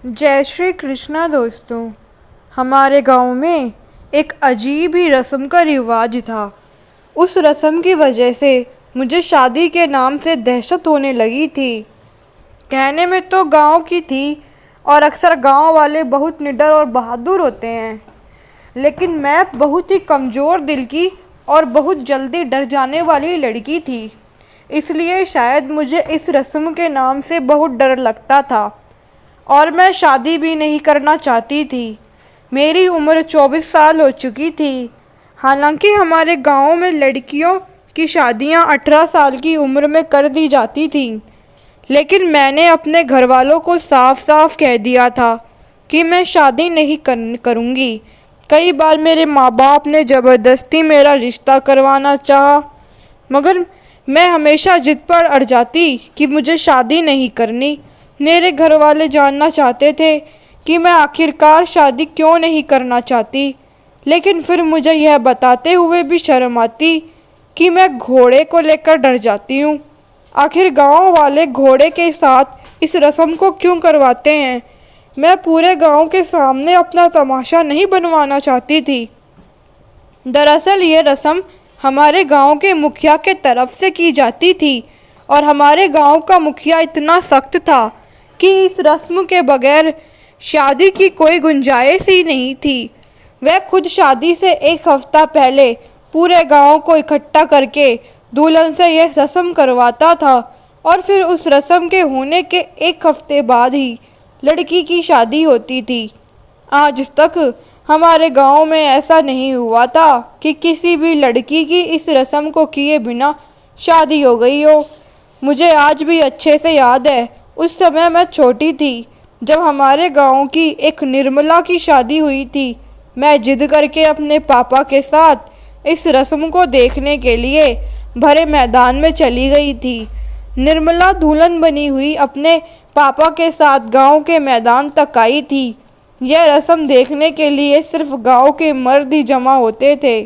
जय श्री कृष्णा दोस्तों। हमारे गांव में एक अजीब ही रस्म का रिवाज था। उस रस्म की वजह से मुझे शादी के नाम से दहशत होने लगी थी। कहने में तो गांव की थी और अक्सर गांव वाले बहुत निडर और बहादुर होते हैं, लेकिन मैं बहुत ही कमज़ोर दिल की और बहुत जल्दी डर जाने वाली लड़की थी। इसलिए शायद मुझे इस रस्म के नाम से बहुत डर लगता था और मैं शादी भी नहीं करना चाहती थी। मेरी उम्र 24 साल हो चुकी थी। हालांकि हमारे गांव में लड़कियों की शादियां 18 साल की उम्र में कर दी जाती थीं, लेकिन मैंने अपने घर वालों को साफ साफ कह दिया था कि मैं शादी नहीं करूँगी। कई बार मेरे माँ बाप ने ज़बरदस्ती मेरा रिश्ता करवाना चाहा, मगर मैं हमेशा जिद पर अड़ जाती कि मुझे शादी नहीं करनी। मेरे घर वाले जानना चाहते थे कि मैं आखिरकार शादी क्यों नहीं करना चाहती, लेकिन फिर मुझे यह बताते हुए भी शर्म आती कि मैं घोड़े को लेकर डर जाती हूँ। आखिर गांव वाले घोड़े के साथ इस रस्म को क्यों करवाते हैं? मैं पूरे गांव के सामने अपना तमाशा नहीं बनवाना चाहती थी। दरअसल ये रस्म हमारे गांव के मुखिया के तरफ से की जाती थी और हमारे गांव का मुखिया इतना सख्त था कि इस रस्म के बगैर शादी की कोई गुंजाइश ही नहीं थी। वह खुद शादी से एक हफ्ता पहले पूरे गांव को इकट्ठा करके दुल्हन से यह रस्म करवाता था और फिर उस रस्म के होने के एक हफ्ते बाद ही लड़की की शादी होती थी। आज तक हमारे गांव में ऐसा नहीं हुआ था कि किसी भी लड़की की इस रस्म को किए बिना शादी हो गई हो। मुझे आज भी अच्छे से याद है, उस समय मैं छोटी थी जब हमारे गांव की एक निर्मला की शादी हुई थी। मैं जिद करके अपने पापा के साथ इस रस्म को देखने के लिए भरे मैदान में चली गई थी। निर्मला दुल्हन बनी हुई अपने पापा के साथ गांव के मैदान तक आई थी। यह रस्म देखने के लिए सिर्फ गांव के मर्द ही जमा होते थे,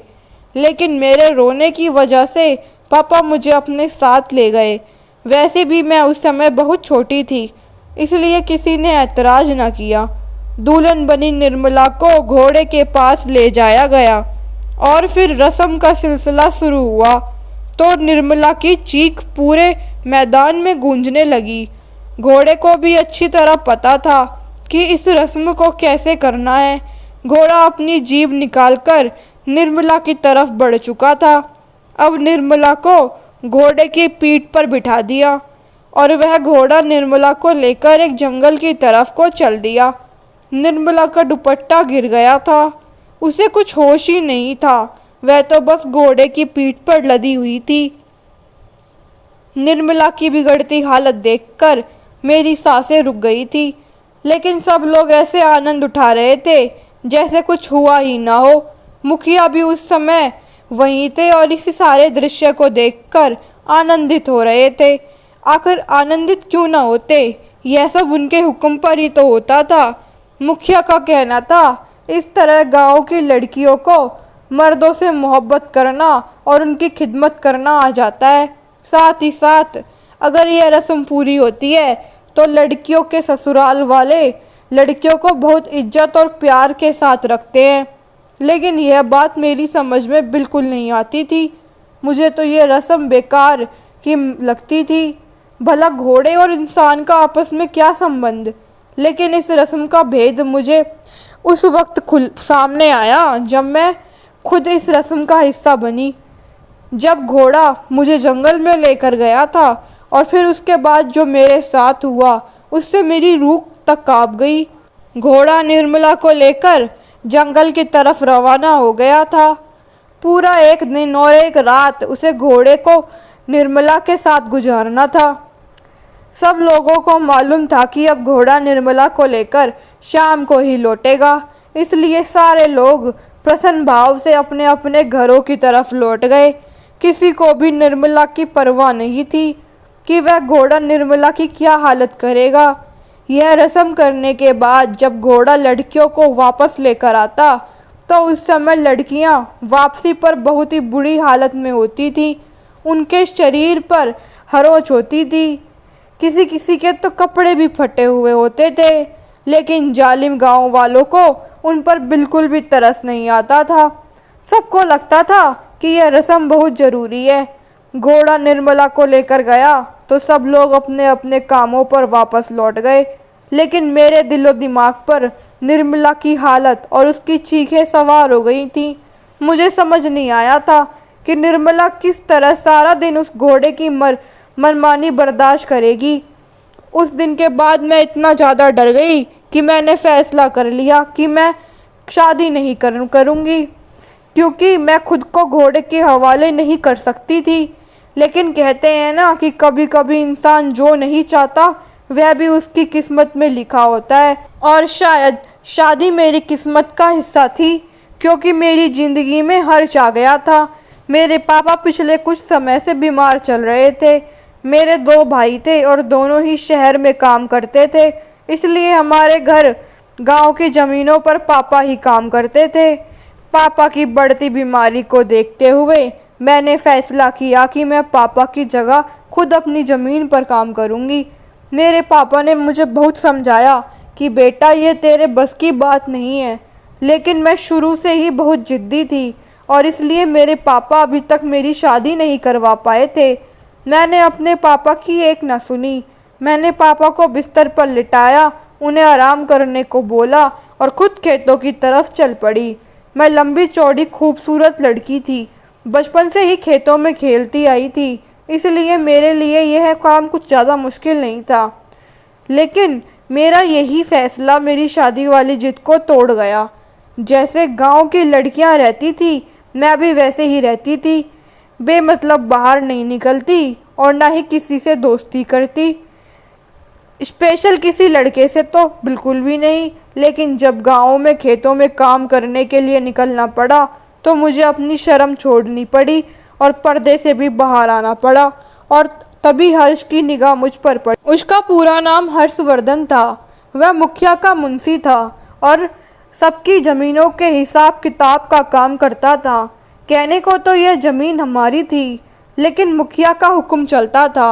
लेकिन मेरे रोने की वजह से पापा मुझे अपने साथ ले गए। वैसे भी मैं उस समय बहुत छोटी थी, इसलिए किसी ने ऐतराज़ न किया। दुल्हन बनी निर्मला को घोड़े के पास ले जाया गया और फिर रस्म का सिलसिला शुरू हुआ तो निर्मला की चीख पूरे मैदान में गूंजने लगी। घोड़े को भी अच्छी तरह पता था कि इस रस्म को कैसे करना है। घोड़ा अपनी जीभ निकालकर निर्मला की तरफ बढ़ चुका था। अब निर्मला को घोड़े की पीठ पर बिठा दिया और वह घोड़ा निर्मला को लेकर एक जंगल की तरफ को चल दिया। निर्मला का दुपट्टा गिर गया था। उसे कुछ होश ही नहीं था, वह तो बस घोड़े की पीठ पर लदी हुई थी। निर्मला की बिगड़ती हालत देखकर मेरी सांसें रुक गई थी, लेकिन सब लोग ऐसे आनंद उठा रहे थे जैसे कुछ हुआ ही ना हो। मुखिया भी उस समय वहीं थे और इस सारे दृश्य को देखकर आनंदित हो रहे थे। आखिर आनंदित क्यों ना होते, यह सब उनके हुक्म पर ही तो होता था। मुखिया का कहना था, इस तरह गांव की लड़कियों को मर्दों से मोहब्बत करना और उनकी खिदमत करना आ जाता है। साथ ही साथ अगर यह रस्म पूरी होती है तो लड़कियों के ससुराल वाले लड़कियों को बहुत इज्जत और प्यार के साथ रखते हैं। लेकिन यह बात मेरी समझ में बिल्कुल नहीं आती थी। मुझे तो यह रस्म बेकार की लगती थी। भला घोड़े और इंसान का आपस में क्या संबंध? लेकिन इस रस्म का भेद मुझे उस वक्त सामने आया जब मैं खुद इस रस्म का हिस्सा बनी। जब घोड़ा मुझे जंगल में लेकर गया था और फिर उसके बाद जो मेरे साथ हुआ उससे मेरी रूह तक कांप गई। घोड़ा निर्मला को लेकर जंगल की तरफ रवाना हो गया था। पूरा एक दिन और एक रात उसे घोड़े को निर्मला के साथ गुजारना था। सब लोगों को मालूम था कि अब घोड़ा निर्मला को लेकर शाम को ही लौटेगा, इसलिए सारे लोग प्रसन्न भाव से अपने अपने घरों की तरफ लौट गए। किसी को भी निर्मला की परवाह नहीं थी कि वह घोड़ा निर्मला की क्या हालत करेगा। यह रस्म करने के बाद जब घोड़ा लड़कियों को वापस लेकर आता तो उस समय लड़कियां वापसी पर बहुत ही बुरी हालत में होती थी। उनके शरीर पर खरोंच होती थी, किसी किसी के तो कपड़े भी फटे हुए होते थे। लेकिन जालिम गांव वालों को उन पर बिल्कुल भी तरस नहीं आता था। सबको लगता था कि यह रस्म बहुत ज़रूरी है। घोड़ा निर्मला को लेकर गया तो सब लोग अपने अपने कामों पर वापस लौट गए, लेकिन मेरे दिलो दिमाग पर निर्मला की हालत और उसकी चीखें सवार हो गई थीं। मुझे समझ नहीं आया था कि निर्मला किस तरह सारा दिन उस घोड़े की मनमानी बर्दाश्त करेगी। उस दिन के बाद मैं इतना ज़्यादा डर गई कि मैंने फैसला कर लिया कि मैं शादी नहीं करूँगी, क्योंकि मैं खुद को घोड़े के हवाले नहीं कर सकती थी। लेकिन कहते हैं ना कि कभी कभी इंसान जो नहीं चाहता वह भी उसकी किस्मत में लिखा होता है, और शायद शादी मेरी किस्मत का हिस्सा थी, क्योंकि मेरी ज़िंदगी में हर्ष आ गया था। मेरे पापा पिछले कुछ समय से बीमार चल रहे थे। मेरे 2 भाई थे और दोनों ही शहर में काम करते थे, इसलिए हमारे घर गांव की ज़मीनों पर पापा ही काम करते थे। पापा की बढ़ती बीमारी को देखते हुए मैंने फैसला किया कि मैं पापा की जगह खुद अपनी ज़मीन पर काम करूंगी। मेरे पापा ने मुझे बहुत समझाया कि बेटा ये तेरे बस की बात नहीं है, लेकिन मैं शुरू से ही बहुत ज़िद्दी थी और इसलिए मेरे पापा अभी तक मेरी शादी नहीं करवा पाए थे। मैंने अपने पापा की एक न सुनी। मैंने पापा को बिस्तर पर लिटाया, उन्हें आराम करने को बोला और खुद खेतों की तरफ चल पड़ी। मैं लंबी चौड़ी खूबसूरत लड़की थी, बचपन से ही खेतों में खेलती आई थी, इसलिए मेरे लिए यह काम कुछ ज़्यादा मुश्किल नहीं था। लेकिन मेरा यही फैसला मेरी शादी वाली जिद को तोड़ गया। जैसे गांव की लड़कियां रहती थी, मैं भी वैसे ही रहती थी। बेमतलब बाहर नहीं निकलती और ना ही किसी से दोस्ती करती, स्पेशल किसी लड़के से तो बिल्कुल भी नहीं। लेकिन जब गांव में खेतों में काम करने के लिए निकलना पड़ा तो मुझे अपनी शर्म छोड़नी पड़ी और पर्दे से भी बाहर आना पड़ा, और तभी हर्ष की निगाह मुझ पर पड़ी। उसका पूरा नाम हर्षवर्धन था। वह मुखिया का मुंशी था और सबकी ज़मीनों के हिसाब किताब का काम करता था। कहने को तो यह ज़मीन हमारी थी, लेकिन मुखिया का हुक्म चलता था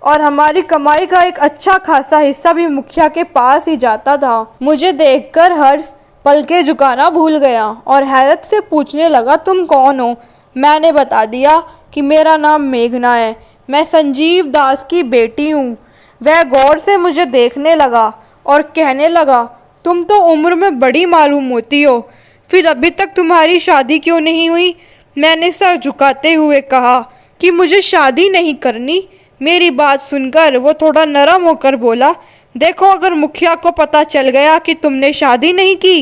और हमारी कमाई का एक अच्छा खासा हिस्सा भी मुखिया के पास ही जाता था। मुझे देखकर हर्ष पलकें झुकाना भूल गया और हैरत से पूछने लगा, तुम कौन हो? मैंने बता दिया कि मेरा नाम मेघना है, मैं संजीव दास की बेटी हूँ। वह गौर से मुझे देखने लगा और कहने लगा, तुम तो उम्र में बड़ी मालूम होती हो, फिर अभी तक तुम्हारी शादी क्यों नहीं हुई? मैंने सर झुकाते हुए कहा कि मुझे शादी नहीं करनी। मेरी बात सुनकर वो थोड़ा नरम होकर बोला, देखो अगर मुखिया को पता चल गया कि तुमने शादी नहीं की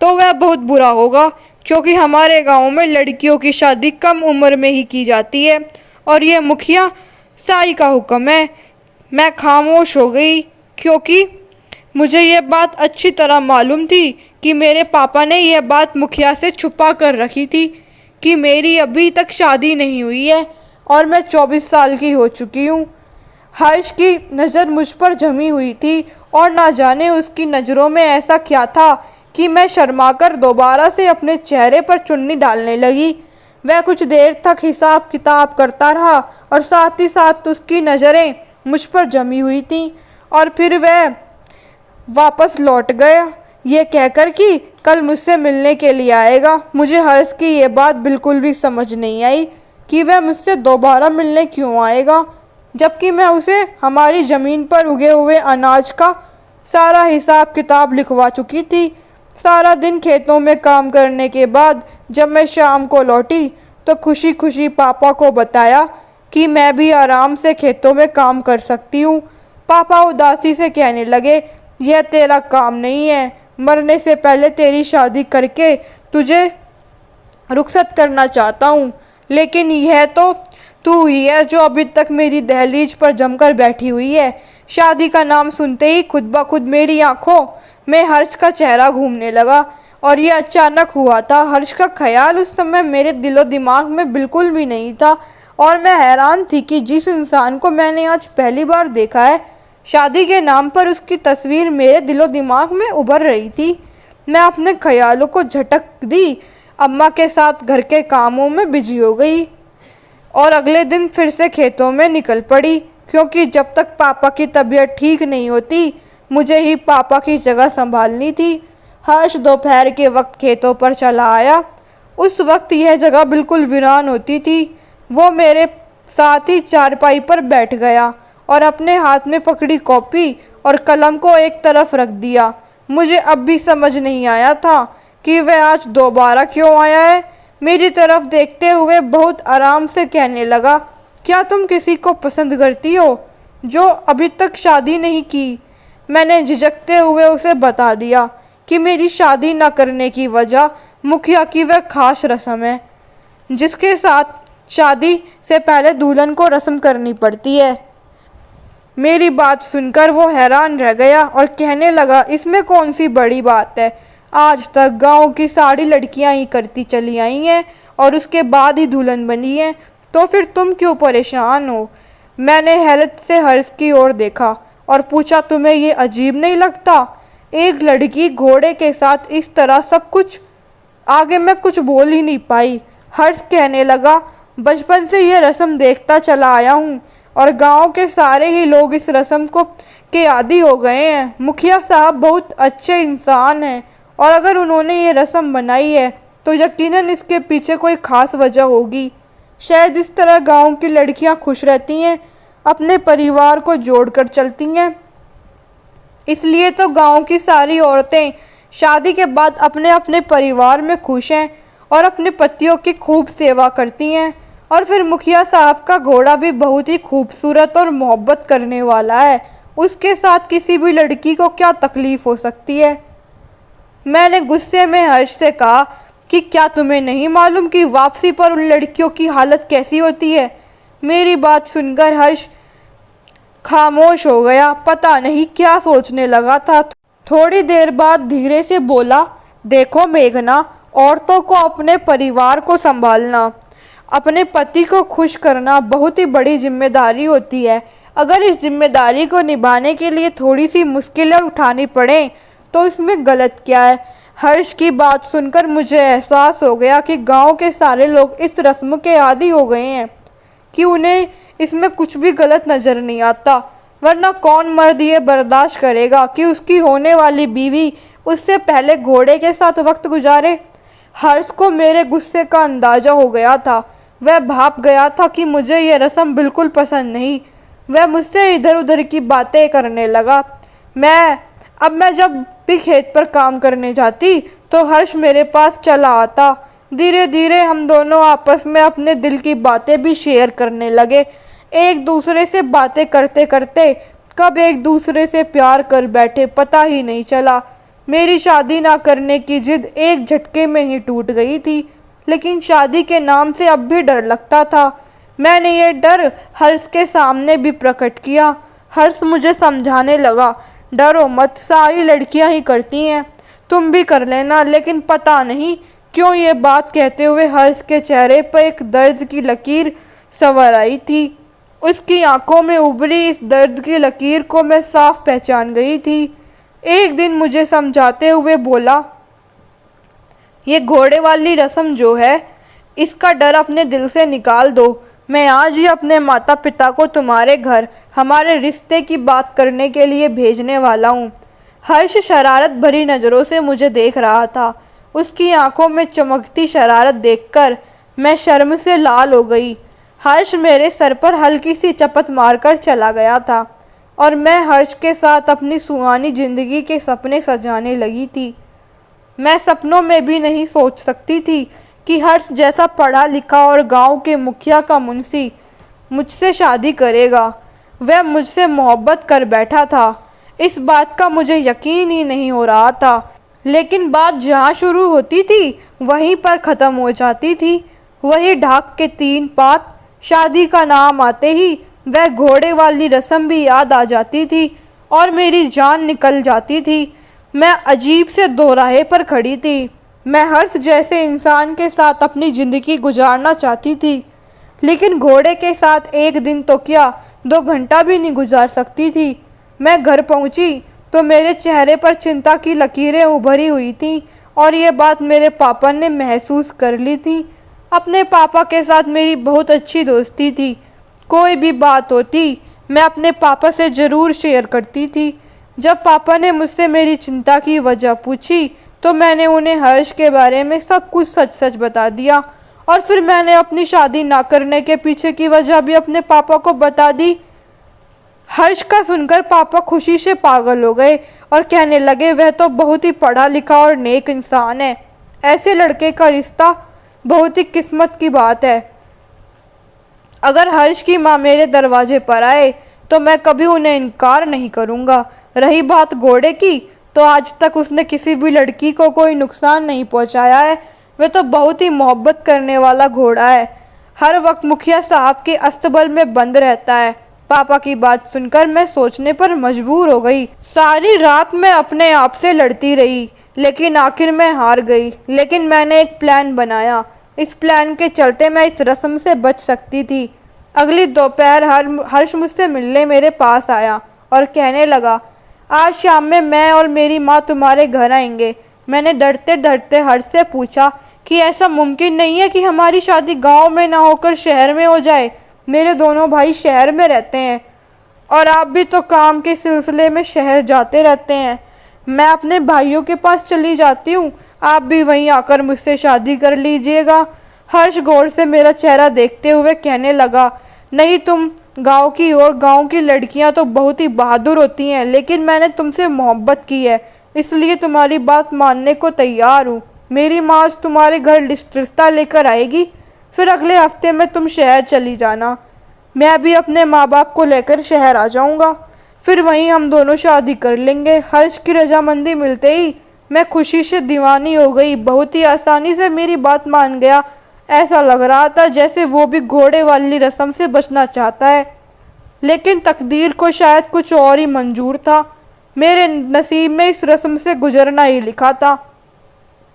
तो वह बहुत बुरा होगा, क्योंकि हमारे गांव में लड़कियों की शादी कम उम्र में ही की जाती है और यह मुखिया साई का हुक्म है। मैं खामोश हो गई, क्योंकि मुझे यह बात अच्छी तरह मालूम थी कि मेरे पापा ने यह बात मुखिया से छुपा कर रखी थी कि मेरी अभी तक शादी नहीं हुई है और मैं 24 साल की हो चुकी हूँ। हर्ष की नज़र मुझ पर जमी हुई थी और ना जाने उसकी नज़रों में ऐसा क्या था कि मैं शर्माकर दोबारा से अपने चेहरे पर चुन्नी डालने लगी। वह कुछ देर तक हिसाब किताब करता रहा और साथ ही साथ उसकी नज़रें मुझ पर जमी हुई थीं, और फिर वह वापस लौट गया ये कहकर कि कल मुझसे मिलने के लिए आएगा। मुझे हर्ष की ये बात बिल्कुल भी समझ नहीं आई कि वह मुझसे दोबारा मिलने क्यों आएगा, जबकि मैं उसे हमारी ज़मीन पर उगे हुए अनाज का सारा हिसाब किताब लिखवा चुकी थी। सारा दिन खेतों में काम करने के बाद जब मैं शाम को लौटी तो खुशी खुशी पापा को बताया कि मैं भी आराम से खेतों में काम कर सकती हूँ। पापा उदासी से कहने लगे, यह तेरा काम नहीं है, मरने से पहले तेरी शादी करके तुझे रुखसत करना चाहता हूँ, लेकिन यह तो तू ही है जो अभी तक मेरी दहलीज पर जमकर बैठी हुई है। शादी का नाम सुनते ही खुद ब खुद मेरी आंखों में हर्ष का चेहरा घूमने लगा, और यह अचानक हुआ था। हर्ष का ख्याल उस समय मेरे दिलो दिमाग में बिल्कुल भी नहीं था, और मैं हैरान थी कि जिस इंसान को मैंने आज पहली बार देखा है, शादी के नाम पर उसकी तस्वीर मेरे दिलो दिमाग में उभर रही थी। मैं अपने ख्यालों को झटक दी, अम्मा के साथ घर के कामों में बिजी हो गई और अगले दिन फिर से खेतों में निकल पड़ी, क्योंकि जब तक पापा की तबीयत ठीक नहीं होती मुझे ही पापा की जगह संभालनी थी। हर्ष दोपहर के वक्त खेतों पर चला आया। उस वक्त यह जगह बिल्कुल वीरान होती थी। वो मेरे साथ ही चारपाई पर बैठ गया और अपने हाथ में पकड़ी कॉपी और कलम को एक तरफ रख दिया। मुझे अब भी समझ नहीं आया था कि वह आज दोबारा क्यों आया है। मेरी तरफ देखते हुए बहुत आराम से कहने लगा, क्या तुम किसी को पसंद करती हो जो अभी तक शादी नहीं की? मैंने झिझकते हुए उसे बता दिया कि मेरी शादी न करने की वजह मुखिया की वह खास रस्म है जिसके साथ शादी से पहले दुल्हन को रस्म करनी पड़ती है। मेरी बात सुनकर वो हैरान रह गया और कहने लगा, इसमें कौन सी बड़ी बात है? आज तक गांव की सारी लड़कियां ही करती चली आई हैं और उसके बाद ही दुल्हन बनी है, तो फिर तुम क्यों परेशान हो? मैंने हैरत से हर्ष की ओर देखा और पूछा, तुम्हें ये अजीब नहीं लगता? एक लड़की घोड़े के साथ इस तरह सब कुछ? आगे मैं कुछ बोल ही नहीं पाई। हर्ष कहने लगा, बचपन से ये रस्म देखता चला आया हूँ और गांव के सारे ही लोग इस रस्म को के आदी हो गए हैं। मुखिया साहब बहुत अच्छे इंसान हैं और अगर उन्होंने ये रस्म बनाई है तो यकीनन इसके पीछे कोई खास वजह होगी। शायद इस तरह गांव की लड़कियां खुश रहती हैं, अपने परिवार को जोड़कर चलती हैं। इसलिए तो गांव की सारी औरतें शादी के बाद अपने अपने परिवार में खुश हैं और अपने पतियों की खूब सेवा करती हैं। और फिर मुखिया साहब का घोड़ा भी बहुत ही खूबसूरत और मोहब्बत करने वाला है, उसके साथ किसी भी लड़की को क्या तकलीफ हो सकती है? मैंने गुस्से में हर्ष से कहा कि क्या तुम्हें नहीं मालूम कि वापसी पर उन लड़कियों की हालत कैसी होती है? मेरी बात सुनकर हर्ष खामोश हो गया, पता नहीं क्या सोचने लगा था। थोड़ी देर बाद धीरे से बोला, देखो मेघना, औरतों को अपने परिवार को संभालना, अपने पति को खुश करना बहुत ही बड़ी जिम्मेदारी होती है। अगर इस जिम्मेदारी को निभाने के लिए थोड़ी सी मुश्किलें उठानी पड़े तो इसमें गलत क्या है? हर्ष की बात सुनकर मुझे एहसास हो गया कि गांव के सारे लोग इस रस्म के आदी हो गए हैं कि उन्हें इसमें कुछ भी गलत नज़र नहीं आता, वरना कौन मर्द ये बर्दाश्त करेगा कि उसकी होने वाली बीवी उससे पहले घोड़े के साथ वक्त गुजारे। हर्ष को मेरे गुस्से का अंदाज़ा हो गया था। वह भाप गया था कि मुझे यह रस्म बिल्कुल पसंद नहीं। वह मुझसे इधर उधर की बातें करने लगा। मैं जब भी खेत पर काम करने जाती तो हर्ष मेरे पास चला आता। धीरे धीरे हम दोनों आपस में अपने दिल की बातें भी शेयर करने लगे। एक दूसरे से बातें करते करते कब एक दूसरे से प्यार कर बैठे पता ही नहीं चला। मेरी शादी ना करने की जिद एक झटके में ही टूट गई थी, लेकिन शादी के नाम से अब भी डर लगता था। मैंने ये डर हर्ष के सामने भी प्रकट किया। हर्ष मुझे समझाने लगा, डरो मत, सारी लड़कियां ही करती हैं, तुम भी कर लेना। लेकिन पता नहीं क्यों ये बात कहते हुए हर्ष के चेहरे पर एक दर्द की लकीर सवर आई थी। उसकी आंखों में उभरी इस दर्द की लकीर को मैं साफ पहचान गई थी। एक दिन मुझे समझाते हुए बोला, ये घोड़े वाली रस्म जो है, इसका डर अपने दिल से निकाल दो। मैं आज ही अपने माता पिता को तुम्हारे घर हमारे रिश्ते की बात करने के लिए भेजने वाला हूँ। हर्ष शरारत भरी नज़रों से मुझे देख रहा था। उसकी आंखों में चमकती शरारत देखकर मैं शर्म से लाल हो गई। हर्ष मेरे सर पर हल्की सी चपत मारकर चला गया था और मैं हर्ष के साथ अपनी सुहानी जिंदगी के सपने सजाने लगी थी। मैं सपनों में भी नहीं सोच सकती थी कि हर्ष जैसा पढ़ा लिखा और गांव के मुखिया का मुंशी मुझसे शादी करेगा। वह मुझसे मोहब्बत कर बैठा था। इस बात का मुझे यकीन ही नहीं हो रहा था, लेकिन बात जहाँ शुरू होती थी वहीं पर ख़त्म हो जाती थी। वही ढाक के 3 पात, शादी का नाम आते ही वह घोड़े वाली रस्म भी याद आ जाती थी और मेरी जान निकल जाती थी। मैं अजीब से दोराहे पर खड़ी थी। मैं हर्ष जैसे इंसान के साथ अपनी ज़िंदगी गुजारना चाहती थी, लेकिन घोड़े के साथ एक दिन तो क्या 2 घंटा भी नहीं गुजार सकती थी। मैं घर पहुंची तो मेरे चेहरे पर चिंता की लकीरें उभरी हुई थीं और ये बात मेरे पापा ने महसूस कर ली थी। अपने पापा के साथ मेरी बहुत अच्छी दोस्ती थी। कोई भी बात होती मैं अपने पापा से ज़रूर शेयर करती थी। जब पापा ने मुझसे मेरी चिंता की वजह पूछी तो मैंने उन्हें हर्ष के बारे में सब कुछ सच सच बता दिया और फिर मैंने अपनी शादी ना करने के पीछे की वजह भी अपने पापा को बता दी। हर्ष का सुनकर पापा खुशी से पागल हो गए और कहने लगे, वह तो बहुत ही पढ़ा लिखा और नेक इंसान है। ऐसे लड़के का रिश्ता बहुत ही किस्मत की बात है। अगर हर्ष की माँ मेरे दरवाजे पर आए तो मैं कभी उन्हें इनकार नहीं करूँगा। रही बात घोड़े की, तो आज तक उसने किसी भी लड़की को कोई नुकसान नहीं पहुँचाया है। वह तो बहुत ही मोहब्बत करने वाला घोड़ा है। हर वक्त मुखिया साहब के अस्तबल में बंद रहता है। पापा की बात सुनकर मैं सोचने पर मजबूर हो गई। सारी रात मैं अपने आप से लड़ती रही, लेकिन आखिर मैं हार गई। लेकिन मैंने एक प्लान बनाया। इस प्लान के चलते मैं इस रस्म से बच सकती थी। अगली दोपहर हर्ष मुझसे मिलने मेरे पास आया और कहने लगा, आज शाम में मैं और मेरी माँ तुम्हारे घर आएंगे। मैंने डरते डरते हर्ष से पूछा कि ऐसा मुमकिन नहीं है कि हमारी शादी गांव में ना होकर शहर में हो जाए। मेरे दोनों भाई शहर में रहते हैं और आप भी तो काम के सिलसिले में शहर जाते रहते हैं। मैं अपने भाइयों के पास चली जाती हूँ, आप भी वहीं आकर मुझसे शादी कर लीजिएगा। हर्ष गौर से मेरा चेहरा देखते हुए कहने लगा, नहीं, तुम गांव की और गांव की लड़कियां तो बहुत ही बहादुर होती हैं, लेकिन मैंने तुमसे मोहब्बत की है, इसलिए तुम्हारी बात मानने को तैयार हूँ। मेरी माँ आज तुम्हारे घर रिश्ता लेकर आएगी, फिर अगले हफ्ते में तुम शहर चली जाना। मैं भी अपने माँ बाप को लेकर शहर आ जाऊँगा, फिर वहीं हम दोनों शादी कर लेंगे। हर्ष की रजामंदी मिलते ही मैं खुशी से दीवानी हो गई। बहुत ही आसानी से मेरी बात मान गया। ऐसा लग रहा था जैसे वो भी घोड़े वाली रस्म से बचना चाहता है, लेकिन तकदीर को शायद कुछ और ही मंजूर था। मेरे नसीब में इस रस्म से गुजरना ही लिखा था।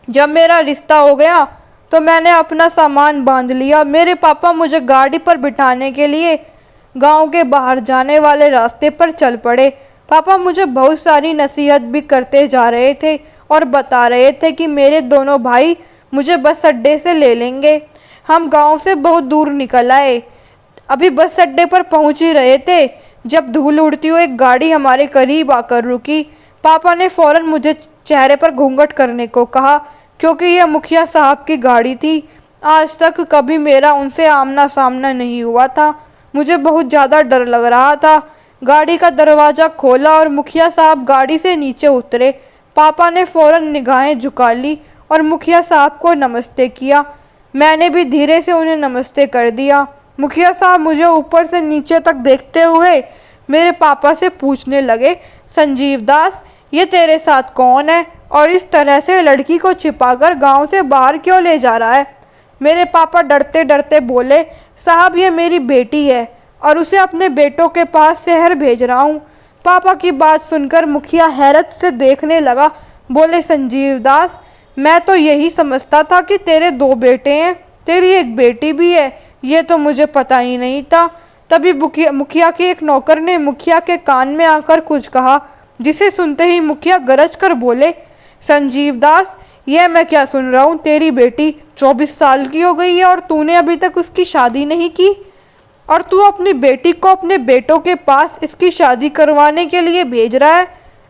जब मेरा रिश्ता हो गया तो मैंने अपना सामान बांध लिया। मेरे पापा मुझे गाड़ी पर बिठाने के लिए गांव के बाहर जाने वाले रास्ते पर चल पड़े। पापा मुझे बहुत सारी नसीहत भी करते जा रहे थे और बता रहे थे कि मेरे दोनों भाई मुझे बस अड्डे से ले लेंगे। हम गांव से बहुत दूर निकल आए। अभी बस अड्डे पर पहुंच ही रहे थे जब धूल उड़ती हुई एक गाड़ी हमारे करीब आकर रुकी। पापा ने फौरन मुझे चेहरे पर घूंघट करने को कहा, क्योंकि यह मुखिया साहब की गाड़ी थी। आज तक कभी मेरा उनसे आमना सामना नहीं हुआ था। मुझे बहुत ज़्यादा डर लग रहा था। गाड़ी का दरवाज़ा खोला और मुखिया साहब गाड़ी से नीचे उतरे। पापा ने फौरन निगाहें झुका ली और मुखिया साहब को नमस्ते किया। मैंने भी धीरे से उन्हें नमस्ते कर दिया। मुखिया साहब मुझे ऊपर से नीचे तक देखते हुए मेरे पापा से पूछने लगे, संजीव दास, ये तेरे साथ कौन है और इस तरह से लड़की को छिपाकर गांव से बाहर क्यों ले जा रहा है? मेरे पापा डरते डरते बोले, साहब ये मेरी बेटी है और उसे अपने बेटों के पास शहर भेज रहा हूँ। पापा की बात सुनकर मुखिया हैरत से देखने लगा। बोले, संजीव दास, मैं तो यही समझता था कि तेरे 2 बेटे हैं, तेरी एक बेटी भी है, ये तो मुझे पता ही नहीं था। तभी मुखिया के एक नौकर ने मुखिया के कान में आकर कुछ कहा, जिसे सुनते ही मुखिया गरज कर बोले, संजीव दास, यह मैं क्या सुन रहा हूँ? तेरी बेटी 24 साल की हो गई है और तूने अभी तक उसकी शादी नहीं की, और तू अपनी बेटी को अपने बेटों के पास इसकी शादी करवाने के लिए भेज रहा है।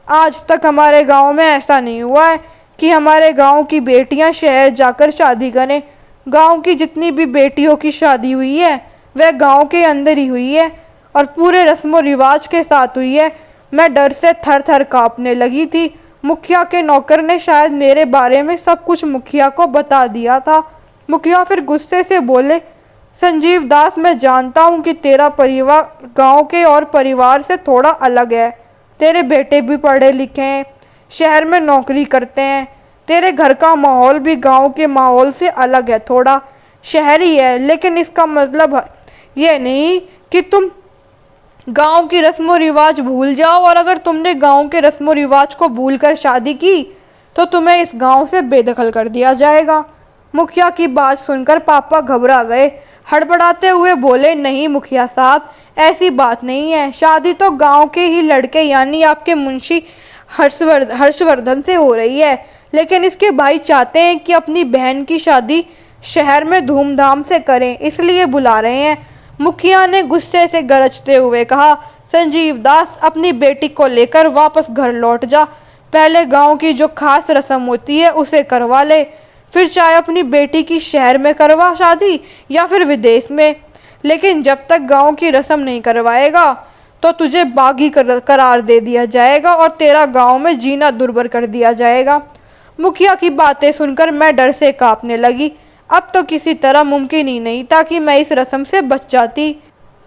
आज तक हमारे गांव में ऐसा नहीं हुआ है कि हमारे गांव की बेटियां शहर जाकर शादी करें। गांव की जितनी भी बेटियों की शादी हुई है वह गांव के अंदर ही हुई है और पूरे रस्मों रिवाज के साथ हुई है। मैं डर से थर थर कांपने लगी थी। मुखिया के नौकर ने शायद मेरे बारे में सब कुछ मुखिया को बता दिया था। मुखिया फिर गुस्से से बोले, संजीव दास, मैं जानता हूँ कि तेरा परिवार गांव के और परिवार से थोड़ा अलग है। तेरे बेटे भी पढ़े लिखे हैं, शहर में नौकरी करते हैं। तेरे घर का माहौल भी गांव के माहौल से अलग है, थोड़ा शहरी है, लेकिन इसका मतलब ये नहीं कि तुम गांव की रस्मों रिवाज भूल जाओ, और अगर तुमने गांव के रस्मों रिवाज को भूलकर शादी की तो तुम्हें इस गांव से बेदखल कर दिया जाएगा। मुखिया की बात सुनकर पापा घबरा गए। हड़बड़ाते हुए बोले, नहीं मुखिया साहब, ऐसी बात नहीं है। शादी तो गांव के ही लड़के यानी आपके मुंशी हर्षवर्धन से हो रही है, लेकिन इसके भाई चाहते हैं कि अपनी बहन की शादी शहर में धूमधाम से करें, इसलिए बुला रहे हैं। मुखिया ने गुस्से से गरजते हुए कहा, संजीव दास, अपनी बेटी को लेकर वापस घर लौट जा। पहले गांव की जो खास रस्म होती है उसे करवा ले, फिर चाहे अपनी बेटी की शहर में करवा शादी या फिर विदेश में, लेकिन जब तक गांव की रस्म नहीं करवाएगा तो तुझे बागी करार दे दिया जाएगा और तेरा गांव में जीना दुर्भर कर दिया जाएगा। मुखिया की बातें सुनकर मैं डर से कांपने लगी। अब तो किसी तरह मुमकिन ही नहीं था कि मैं इस रस्म से बच जाती।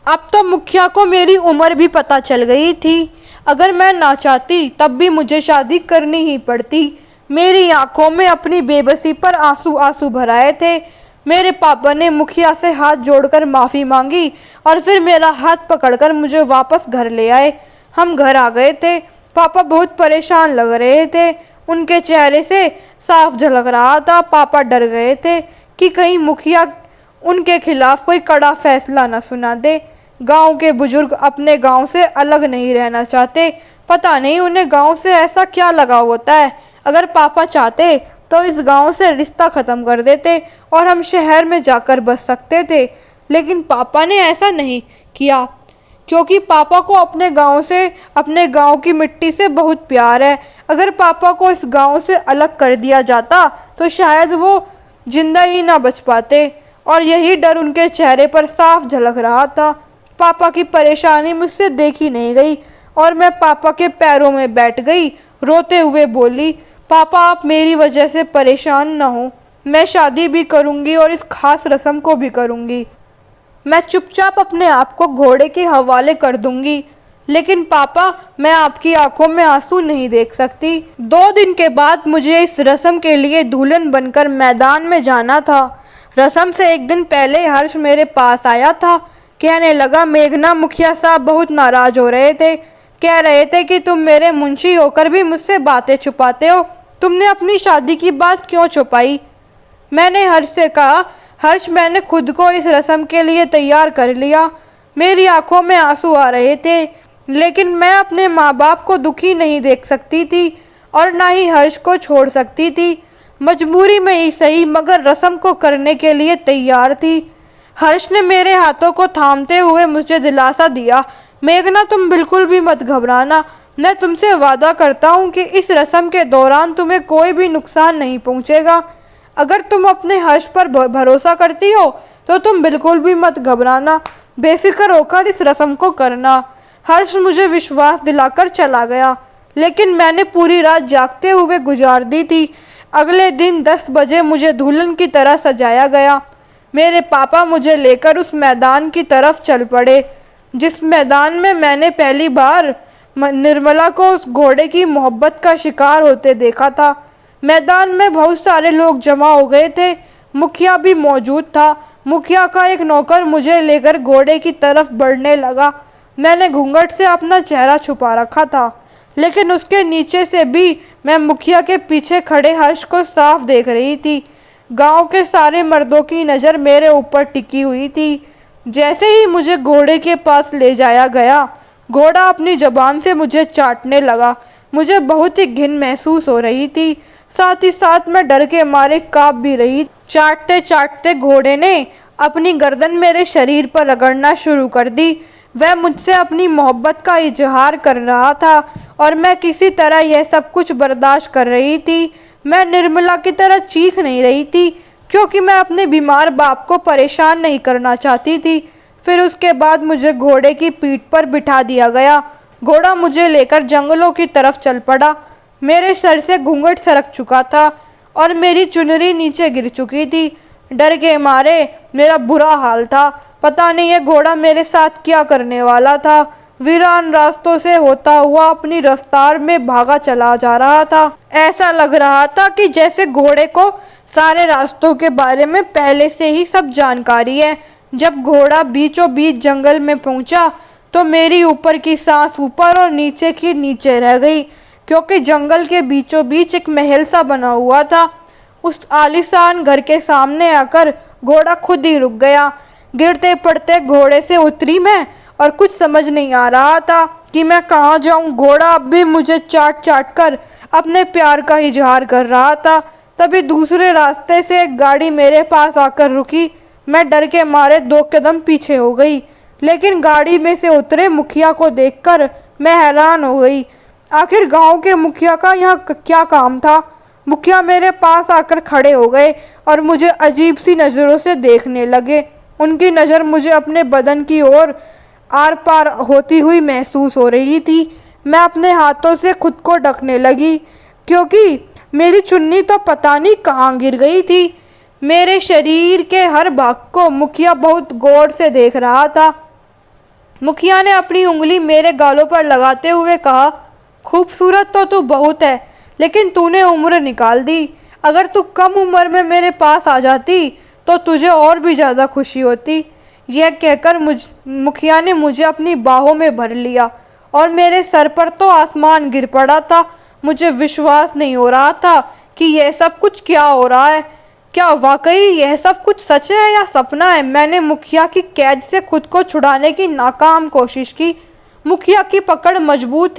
अब तो मुखिया को मेरी उम्र भी पता चल गई थी। अगर मैं ना चाहती तब भी मुझे शादी करनी ही पड़ती। मेरी आंखों में अपनी बेबसी पर आंसू आंसू भर आए थे। मेरे पापा ने मुखिया से हाथ जोड़कर माफ़ी मांगी और फिर मेरा हाथ पकड़कर मुझे वापस घर ले आए। हम घर आ गए थे। पापा बहुत परेशान लग रहे थे। उनके चेहरे से साफ झलक रहा था। पापा डर गए थे कि कहीं मुखिया उनके खिलाफ कोई कड़ा फैसला न सुना दे। गांव के बुजुर्ग अपने गांव से अलग नहीं रहना चाहते। पता नहीं उन्हें गांव से ऐसा क्या लगाव होता है। अगर पापा चाहते तो इस गांव से रिश्ता ख़त्म कर देते और हम शहर में जाकर बस सकते थे, लेकिन पापा ने ऐसा नहीं किया, क्योंकि पापा को अपने गांव से, अपने गांव की मिट्टी से बहुत प्यार है। अगर पापा को इस गांव से अलग कर दिया जाता तो शायद वो जिंदा ही ना बच पाते, और यही डर उनके चेहरे पर साफ झलक रहा था। पापा की परेशानी मुझसे देखी नहीं गई और मैं पापा के पैरों में बैठ गई। रोते हुए बोली, पापा आप मेरी वजह से परेशान न हो। मैं शादी भी करूंगी और इस खास रस्म को भी करूंगी। मैं चुपचाप अपने आप को घोड़े के हवाले कर दूंगी, लेकिन पापा मैं आपकी आंखों में आंसू नहीं देख सकती। 2 दिन के बाद मुझे इस रस्म के लिए दुल्हन बनकर मैदान में जाना था। रस्म से 1 दिन पहले हर्ष मेरे पास आया था। कहने लगा, मेघना, मुखिया साहब बहुत नाराज हो रहे थे। कह रहे थे कि तुम मेरे मुंशी होकर भी मुझसे बातें छुपाते हो। तुमने अपनी शादी की बात क्यों छुपाई? मैंने हर्ष से कहा, हर्ष मैंने खुद को इस रस्म के लिए तैयार कर लिया। मेरी आंखों में आंसू आ रहे थे, लेकिन मैं अपने माँ बाप को दुखी नहीं देख सकती थी और ना ही हर्ष को छोड़ सकती थी। मजबूरी में ही सही, मगर रस्म को करने के लिए तैयार थी। हर्ष ने मेरे हाथों को थामते हुए मुझे दिलासा दिया, मेघना तुम बिल्कुल भी मत घबराना। मैं तुमसे वादा करता हूँ कि इस रस्म के दौरान तुम्हें कोई भी नुकसान नहीं पहुँचेगा। अगर तुम अपने हर्ष पर भरोसा करती हो तो तुम बिल्कुल भी मत घबराना, बेफिक्र होकर इस रस्म को करना। हर्ष मुझे विश्वास दिलाकर चला गया, लेकिन मैंने पूरी रात जागते हुए गुजार दी थी। अगले दिन 10 बजे मुझे दुल्हन की तरह सजाया गया। मेरे पापा मुझे लेकर उस मैदान की तरफ चल पड़े जिस मैदान में मैंने पहली बार निर्मला को उस घोड़े की मोहब्बत का शिकार होते देखा था। मैदान में बहुत सारे लोग जमा हो गए थे। मुखिया भी मौजूद था। मुखिया का एक नौकर मुझे लेकर घोड़े की तरफ बढ़ने लगा। मैंने घूंघट से अपना चेहरा छुपा रखा था, लेकिन उसके नीचे से भी मैं मुखिया के पीछे खड़े हर्ष को साफ देख रही थी। गांव के सारे मर्दों की नज़र मेरे ऊपर टिकी हुई थी। जैसे ही मुझे घोड़े के पास ले जाया गया, घोड़ा अपनी जबान से मुझे चाटने लगा। मुझे बहुत ही घिन महसूस हो रही थी, साथ ही साथ मैं डर के मारे कांप भी रही। चाटते चाटते घोड़े ने अपनी गर्दन मेरे शरीर पर रगड़ना शुरू कर दी। वह मुझसे अपनी मोहब्बत का इजहार कर रहा था और मैं किसी तरह यह सब कुछ बर्दाश्त कर रही थी। मैं निर्मला की तरह चीख नहीं रही थी, क्योंकि मैं अपने बीमार बाप को परेशान नहीं करना चाहती थी। फिर उसके बाद मुझे घोड़े की पीठ पर बिठा दिया गया। घोड़ा मुझे लेकर जंगलों की तरफ चल पड़ा। मेरे सर से घूंघट सरक चुका था और मेरी चुनरी नीचे गिर चुकी थी। डर के मारे मेरा बुरा हाल था। पता नहीं यह घोड़ा मेरे साथ क्या करने वाला था। वीरान रास्तों से होता हुआ अपनी रफ्तार में भागा चला जा रहा था। ऐसा लग रहा था कि जैसे घोड़े को सारे रास्तों के बारे में पहले से ही सब जानकारी है। जब घोड़ा बीचों बीच जंगल में पहुंचा तो मेरी ऊपर की सांस ऊपर और नीचे की नीचे रह गई, क्योंकि जंगल के बीचों बीच एक महल सा बना हुआ था। उस आलीशान घर के सामने आकर घोड़ा खुद ही रुक गया। गिरते पड़ते घोड़े से उतरी मैं और कुछ समझ नहीं आ रहा था कि मैं कहाँ जाऊँ। घोड़ा अब भी मुझे चाट चाट कर अपने प्यार का इजहार कर रहा था। तभी दूसरे रास्ते से एक गाड़ी मेरे पास आकर रुकी। मैं डर के मारे 2 कदम पीछे हो गई। लेकिन गाड़ी में से उतरे मुखिया को देखकर मैं हैरान हो गई। आखिर गांव के मुखिया का यहाँ क्या काम था। मुखिया मेरे पास आकर खड़े हो गए और मुझे अजीब सी नज़रों से देखने लगे। उनकी नज़र मुझे अपने बदन की ओर आर पार होती हुई महसूस हो रही थी। मैं अपने हाथों से खुद को ढकने लगी क्योंकि मेरी चुन्नी तो पता नहीं कहाँ गिर गई थी। मेरे शरीर के हर भाग को मुखिया बहुत गौर से देख रहा था। मुखिया ने अपनी उंगली मेरे गालों पर लगाते हुए कहा, खूबसूरत तो तू बहुत है, लेकिन तूने उम्र निकाल दी। अगर तू कम उम्र में मेरे पास आ जाती तो तुझे और भी ज़्यादा खुशी होती। यह कहकर मुखिया ने मुझे अपनी बाहों में भर लिया और मेरे सर पर तो आसमान गिर पड़ा था। मुझे विश्वास नहीं हो रहा था कि यह सब कुछ क्या हो रहा है। क्या वाकई यह सब कुछ सच है या सपना है। मैंने मुखिया की कैद से खुद को छुड़ाने की नाकाम कोशिश की। मुखिया की पकड़ मजबूत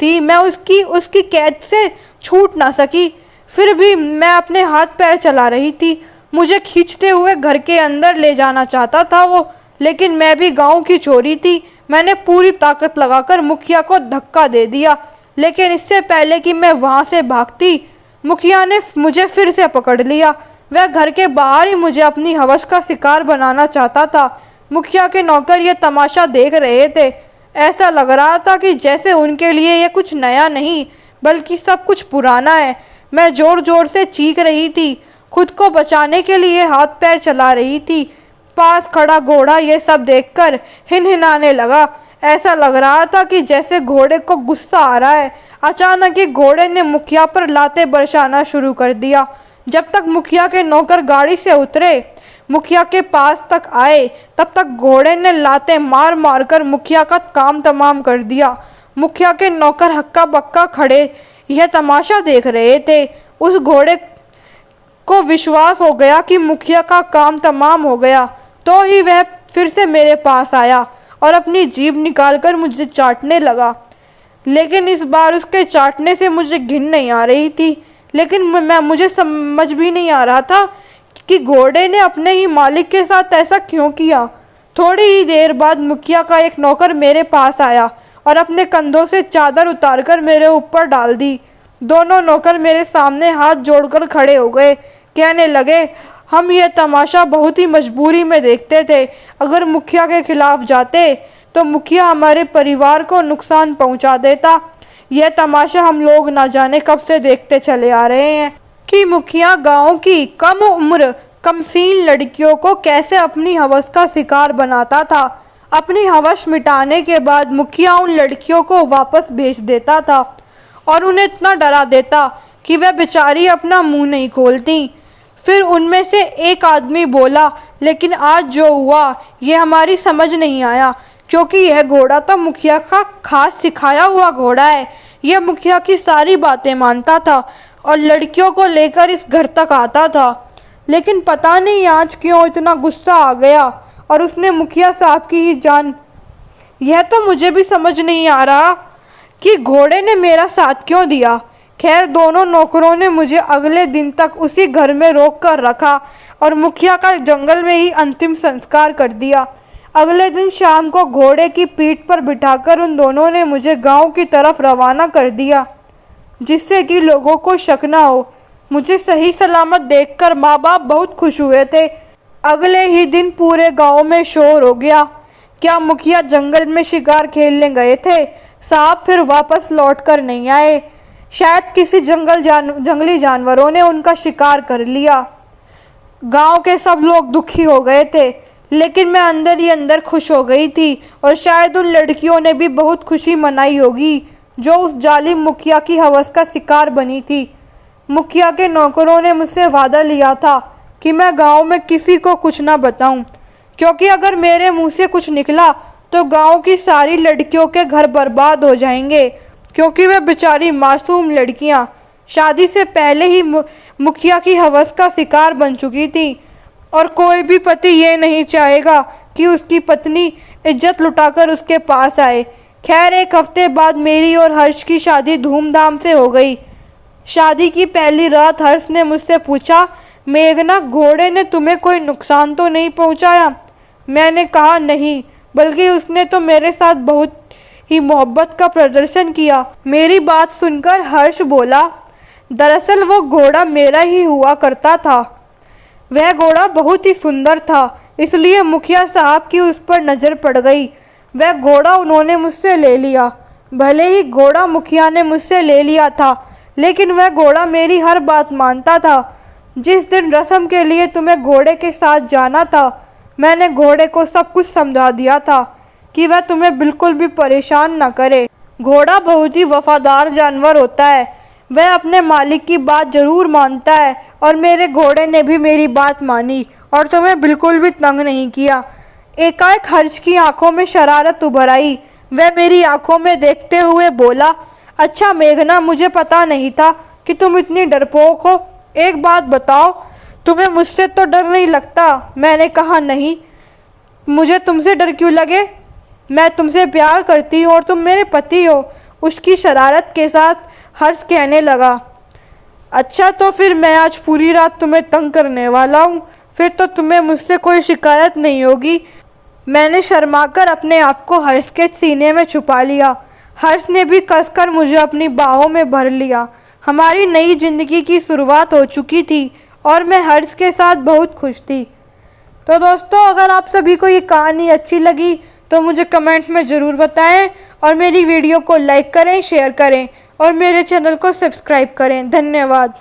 थी। मैं उसकी कैद से छूट ना सकी। फिर भी मैं अपने हाथ पैर चला रही थी। मुझे खींचते हुए घर के अंदर ले जाना चाहता था वो, लेकिन मैं भी गांव की छोरी थी। मैंने पूरी ताकत लगाकर मुखिया को धक्का दे दिया, लेकिन इससे पहले कि मैं वहां से भागती, मुखिया ने मुझे फिर से पकड़ लिया। वह घर के बाहर ही मुझे अपनी हवस का शिकार बनाना चाहता था। मुखिया के नौकर ये तमाशा देख रहे थे। ऐसा लग रहा था कि जैसे उनके लिए ये कुछ नया नहीं बल्कि सब कुछ पुराना है। मैं जोर जोर से चीख रही थी, खुद को बचाने के लिए हाथ पैर चला रही थी। पास खड़ा घोड़ा ये सब देखकर हिनहिनाने लगा। ऐसा लग रहा था कि जैसे घोड़े को गुस्सा आ रहा है। अचानक ही घोड़े ने मुखिया पर लाते बरसाना शुरू कर दिया। जब तक मुखिया के नौकर गाड़ी से उतरे, मुखिया के पास तक आए, तब तक घोड़े ने लाते मार मार कर मुखिया का काम तमाम कर दिया। मुखिया के नौकर हक्का बक्का खड़े यह तमाशा देख रहे थे। उस घोड़े को विश्वास हो गया कि मुखिया का काम तमाम हो गया, तो ही वह फिर से मेरे पास आया और अपनी जीभ निकालकर मुझे चाटने लगा। लेकिन इस बार उसके चाटने से मुझे घिन नहीं आ रही थी। लेकिन मुझे समझ भी नहीं आ रहा था कि घोड़े ने अपने ही मालिक के साथ ऐसा क्यों किया। थोड़ी ही देर बाद मुखिया का एक नौकर मेरे पास आया और अपने कंधों से चादर उतारकर मेरे ऊपर डाल दी। दोनों नौकर मेरे सामने हाथ जोड़कर खड़े हो गए। कहने लगे, हम ये तमाशा बहुत ही मजबूरी में देखते थे। अगर मुखिया के खिलाफ जाते तो मुखिया हमारे परिवार को नुकसान पहुंचा देता। यह तमाशा हम लोग ना जाने कब से देखते चले आ रहे हैं कि मुखिया गांव की कम उम्र कमसीन लड़कियों को कैसे अपनी हवस का शिकार बनाता था। अपनी हवस मिटाने के बाद मुखिया उन लड़कियों को वापस भेज देता था और उन्हें इतना डरा देता कि वह बेचारी अपना मुंह नहीं खोलती। फिर उनमें से एक आदमी बोला, लेकिन आज जो हुआ यह हमारी समझ नहीं आया, क्योंकि यह घोड़ा तो मुखिया का खास सिखाया हुआ घोड़ा है। यह मुखिया की सारी बातें मानता था और लड़कियों को लेकर इस घर तक आता था। लेकिन पता नहीं आज क्यों इतना गुस्सा आ गया और उसने मुखिया साहब की ही जान। यह तो मुझे भी समझ नहीं आ रहा कि घोड़े ने मेरा साथ क्यों दिया। खैर, दोनों नौकरों ने मुझे अगले दिन तक उसी घर में रोक कर रखा और मुखिया का जंगल में ही अंतिम संस्कार कर दिया। अगले दिन शाम को घोड़े की पीठ पर बिठाकर उन दोनों ने मुझे गांव की तरफ रवाना कर दिया, जिससे कि लोगों को शक न हो। मुझे सही सलामत देखकर माँ बाप बहुत खुश हुए थे। अगले ही दिन पूरे गांव में शोर हो गया। क्या मुखिया जंगल में शिकार खेलने गए थे? साहब फिर वापस लौट कर नहीं आए। शायद किसी जंगली जानवरों ने उनका शिकार कर लिया। गांव के सब लोग दुखी हो गए थे, लेकिन मैं अंदर ही अंदर खुश हो गई थी और शायद उन लड़कियों ने भी बहुत खुशी मनाई होगी जो उस जालिम मुखिया की हवस का शिकार बनी थी। मुखिया के नौकरों ने मुझसे वादा लिया था कि मैं गांव में किसी को कुछ ना बताऊं, क्योंकि अगर मेरे मुंह से कुछ निकला तो गांव की सारी लड़कियों के घर बर्बाद हो जाएंगे, क्योंकि वे बेचारी मासूम लड़कियां शादी से पहले ही मुखिया की हवस का शिकार बन चुकी थी। और कोई भी पति ये नहीं चाहेगा कि उसकी पत्नी इज्जत लुटाकर उसके पास आए। खैर, एक हफ्ते बाद मेरी और हर्ष की शादी धूमधाम से हो गई। शादी की पहली रात हर्ष ने मुझसे पूछा, मेघना, घोड़े ने तुम्हें कोई नुकसान तो नहीं पहुंचाया? मैंने कहा नहीं, बल्कि उसने तो मेरे साथ बहुत ही मोहब्बत का प्रदर्शन किया। मेरी बात सुनकर हर्ष बोला, दरअसल वो घोड़ा मेरा ही हुआ करता था। वह घोड़ा बहुत ही सुंदर था, इसलिए मुखिया साहब की उस पर नज़र पड़ गई। वह घोड़ा उन्होंने मुझसे ले लिया। भले ही घोड़ा मुखिया ने मुझसे ले लिया था, लेकिन वह घोड़ा मेरी हर बात मानता था। जिस दिन रस्म के लिए तुम्हें घोड़े के साथ जाना था, मैंने घोड़े को सब कुछ समझा दिया था कि वह तुम्हें बिल्कुल भी परेशान न करे। घोड़ा बहुत ही वफादार जानवर होता है, वह अपने मालिक की बात जरूर मानता है और मेरे घोड़े ने भी मेरी बात मानी और तुम्हें बिल्कुल भी तंग नहीं किया। एकाएक हर्ष की आंखों में शरारत उभर आई। वह मेरी आंखों में देखते हुए बोला, अच्छा मेघना, मुझे पता नहीं था कि तुम इतनी डरपोक हो। एक बात बताओ, तुम्हें मुझसे तो डर नहीं लगता? मैंने कहा नहीं, मुझे तुमसे डर क्यों लगे? मैं तुमसे प्यार करती हूँ और तुम मेरे पति हो। उसकी शरारत के साथ हर्ष कहने लगा, अच्छा तो फिर मैं आज पूरी रात तुम्हें तंग करने वाला हूँ, फिर तो तुम्हें मुझसे कोई शिकायत नहीं होगी। मैंने शर्माकर अपने आप को हर्ष के सीने में छुपा लिया। हर्ष ने भी कसकर मुझे अपनी बाहों में भर लिया। हमारी नई जिंदगी की शुरुआत हो चुकी थी और मैं हर्ष के साथ बहुत खुश थी। तो दोस्तों, अगर आप सभी को ये कहानी अच्छी लगी तो मुझे कमेंट में ज़रूर बताएं और मेरी वीडियो को लाइक करें, शेयर करें और मेरे चैनल को सब्सक्राइब करें। धन्यवाद।